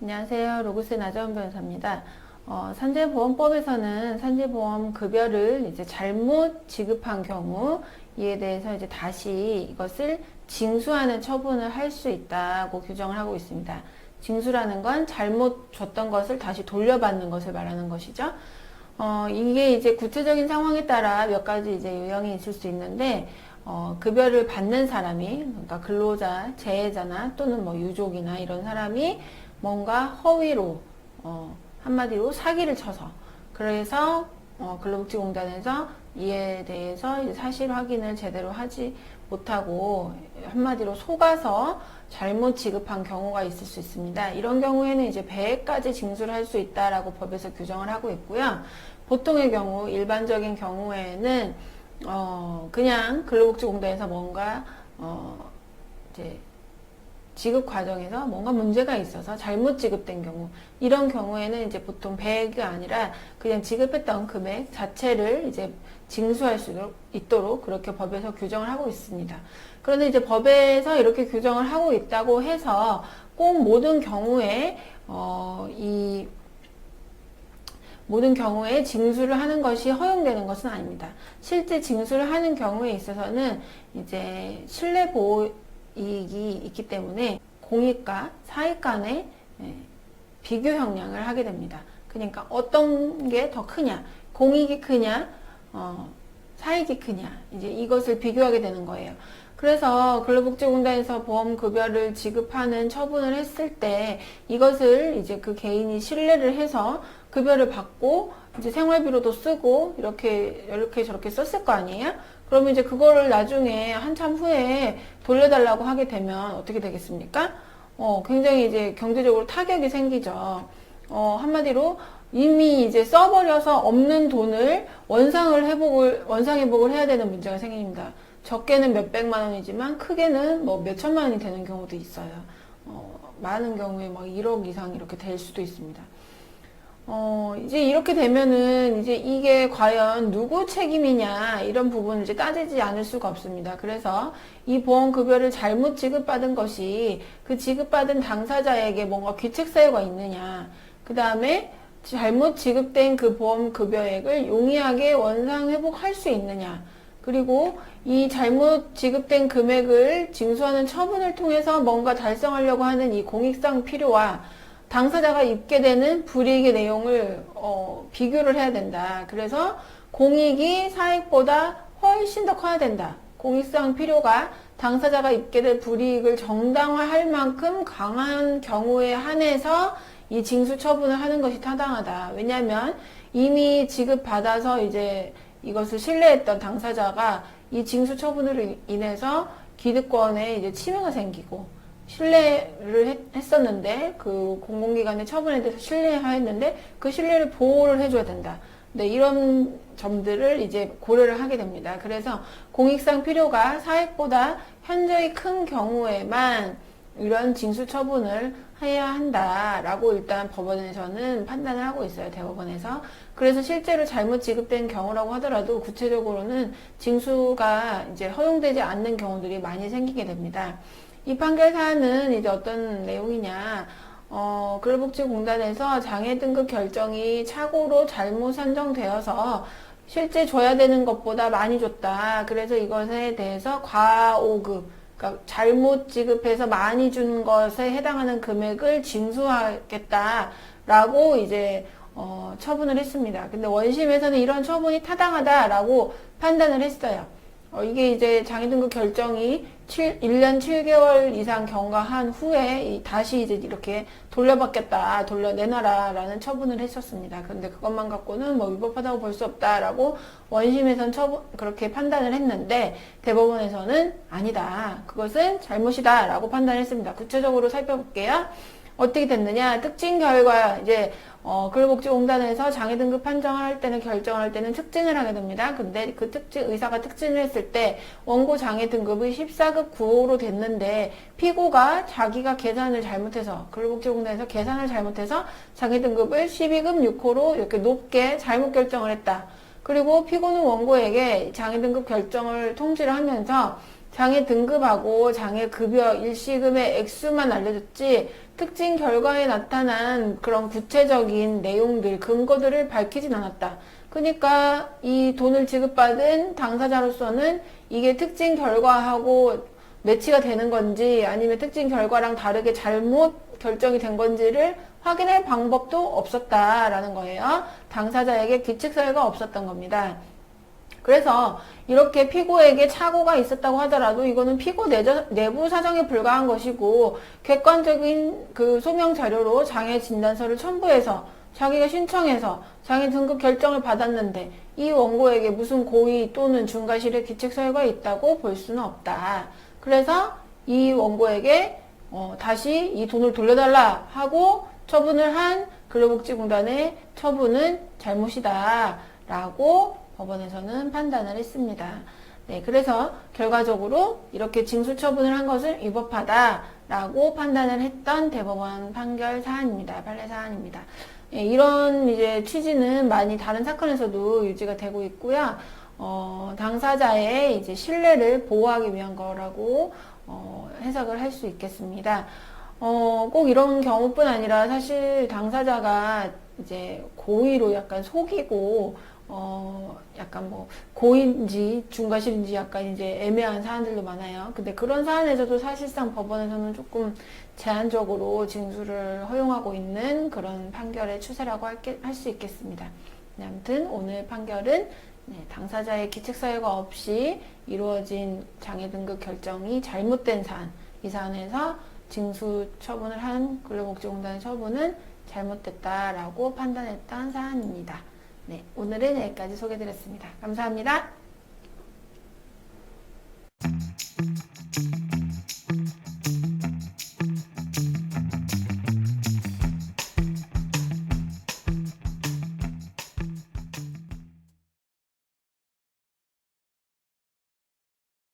안녕하세요. 로고스의 나정원 변호사입니다. 산재보험법에서는 산재보험 급여를 이제 잘못 지급한 경우 이에 대해서 이제 다시 이것을 징수하는 처분을 할 수 있다고 규정을 하고 있습니다. 징수라는 건 잘못 줬던 것을 다시 돌려받는 것을 말하는 것이죠. 이게 이제 구체적인 상황에 따라 몇 가지 이제 유형이 있을 수 있는데, 급여를 받는 사람이, 그러니까 근로자, 재해자나 또는 뭐 유족이나 이런 사람이 뭔가 허위로, 한마디로 사기를 쳐서, 그래서, 근로복지공단에서 이에 대해서 이제 사실 확인을 제대로 하지 못하고, 한마디로 속아서 잘못 지급한 경우가 있을 수 있습니다. 이런 경우에는 이제 배액까지 징수를 할 수 있다라고 법에서 규정을 하고 있고요. 보통의 경우, 일반적인 경우에는, 그냥 근로복지공단에서 뭔가, 이제, 지급 과정에서 뭔가 문제가 있어서 잘못 지급된 경우, 이런 경우에는 이제 보통 배액이 아니라 그냥 지급했던 금액 자체를 이제 징수할 수 있도록 그렇게 법에서 규정을 하고 있습니다. 그런데 이제 법에서 이렇게 규정을 하고 있다고 해서 꼭 모든 경우에, 모든 경우에 징수를 하는 것이 허용되는 것은 아닙니다. 실제 징수를 하는 경우에 있어서는 이제 신뢰보호 이익이 있기 때문에 공익과 사익 간의 비교 형량을 하게 됩니다. 그러니까 어떤 게 더 크냐, 공익이 크냐, 사익이 크냐, 이제 이것을 비교하게 되는 거예요. 그래서 근로복지공단에서 보험급여를 지급하는 처분을 했을 때 이것을 이제 그 개인이 신뢰를 해서 급여를 받고 이제 생활비로도 쓰고 이렇게 저렇게 썼을 거 아니에요? 그러면 이제 그거를 나중에 한참 후에 돌려달라고 하게 되면 어떻게 되겠습니까? 굉장히 이제 경제적으로 타격이 생기죠. 한마디로 이미 이제 써버려서 없는 돈을 원상회복을 해야 되는 문제가 생깁니다. 적게는 몇백만 원이지만 크게는 뭐 몇천만 원이 되는 경우도 있어요. 많은 경우에 막 1억 이상 이렇게 될 수도 있습니다. 이제 이렇게 되면은 이제 이게 과연 누구 책임이냐 이런 부분을 이제 따지지 않을 수가 없습니다. 그래서 이 보험급여를 잘못 지급받은 것이 그 지급받은 당사자에게 뭔가 귀책사유가 있느냐, 그 다음에 잘못 지급된 그 보험급여액을 용이하게 원상회복할 수 있느냐, 그리고 이 잘못 지급된 금액을 징수하는 처분을 통해서 뭔가 달성하려고 하는 이 공익상 필요와 당사자가 입게 되는 불이익의 내용을 비교를 해야 된다. 그래서 공익이 사익보다 훨씬 더 커야 된다. 공익상 필요가 당사자가 입게 될 불이익을 정당화할 만큼 강한 경우에 한해서 이 징수 처분을 하는 것이 타당하다. 왜냐하면 이미 지급받아서 이제 이것을 신뢰했던 당사자가 이 징수 처분으로 인해서 기득권에 이제 침해가 생기고 신뢰를 했었는데 그 공공기관의 처분에 대해서 신뢰하였는데 그 신뢰를 보호를 해줘야 된다. 네, 이런 점들을 이제 고려를 하게 됩니다. 그래서 공익상 필요가 사익보다 현저히 큰 경우에만 이런 징수 처분을 해야 한다라고 일단 법원에서는 판단을 하고 있어요. 대법원에서. 그래서 실제로 잘못 지급된 경우라고 하더라도 구체적으로는 징수가 이제 허용되지 않는 경우들이 많이 생기게 됩니다. 이 판결 사안은 이제 어떤 내용이냐, 근로복지공단에서 장애 등급 결정이 착오로 잘못 산정되어서 실제 줘야 되는 것보다 많이 줬다. 그래서 이것에 대해서 과오급, 그러니까 잘못 지급해서 많이 준 것에 해당하는 금액을 징수하겠다라고 이제 처분을 했습니다. 근데 원심에서는 이런 처분이 타당하다라고 판단을 했어요. 이게 이제 장애 등급 결정이 1년 7개월 이상 경과한 후에 다시 이제 이렇게 돌려받겠다, 돌려내놔라라는 처분을 했었습니다. 근데 그것만 갖고는 뭐 위법하다고 볼 수 없다라고 원심에선 그렇게 판단을 했는데 대법원에서는 아니다, 그것은 잘못이다라고 판단했습니다. 구체적으로 살펴볼게요. 어떻게 됐느냐? 특징 결과 이제 근로복지공단에서 장애 등급 판정을 할 때는 결정을 할 때는 특징을 하게 됩니다. 근데 그 의사가 특징을 했을 때 원고 장애 등급이 14급 9호로 됐는데 피고가 자기가 계산을 잘못해서 근로복지공단에서 계산을 잘못해서 장애 등급을 12급 6호로 이렇게 높게 잘못 결정을 했다. 그리고 피고는 원고에게 장애 등급 결정을 통지를 하면서 장애 등급하고 장애 급여 일시금의 액수만 알려줬지 특징 결과에 나타난 그런 구체적인 내용들, 근거들을 밝히진 않았다. 그러니까 이 돈을 지급받은 당사자로서는 이게 특징 결과하고 매치가 되는 건지 아니면 특징 결과랑 다르게 잘못 결정이 된 건지를 확인할 방법도 없었다라는 거예요. 당사자에게 규칙사유가 없었던 겁니다. 그래서 이렇게 피고에게 착오가 있었다고 하더라도 이거는 피고 내부 사정에 불과한 것이고 객관적인 그 소명 자료로 장애 진단서를 첨부해서 자기가 신청해서 장애 등급 결정을 받았는데 이 원고에게 무슨 고의 또는 중과실의 규칙사유가 있다고 볼 수는 없다. 그래서 이 원고에게 다시 이 돈을 돌려달라 하고 처분을 한 근로복지공단의 처분은 잘못이다 라고 법원에서는 판단을 했습니다. 네, 그래서 결과적으로 이렇게 징수 처분을 한 것을 위법하다라고 판단을 했던 대법원 판결 사안입니다. 판례 사안입니다. 예, 이런 이제 취지는 많이 다른 사건에서도 유지가 되고 있고요. 당사자의 이제 신뢰를 보호하기 위한 거라고 해석을 할 수 있겠습니다. 꼭 이런 경우뿐 아니라 사실 당사자가 이제 고의로 약간 속이고 약간 뭐 고의인지 중과실인지 약간 이제 애매한 사안들도 많아요. 근데 그런 사안에서도 사실상 법원에서는 조금 제한적으로 징수를 허용하고 있는 그런 판결의 추세라고 할 수 있겠습니다. 네, 아무튼 오늘 판결은 당사자의 규칙사유가 없이 이루어진 장애 등급 결정이 잘못된 사안, 이 사안에서 징수 처분을 한 근로복지공단의 처분은 잘못됐다라고 판단했던 사안입니다. 네, 오늘은 여기까지 소개드렸습니다. 감사합니다.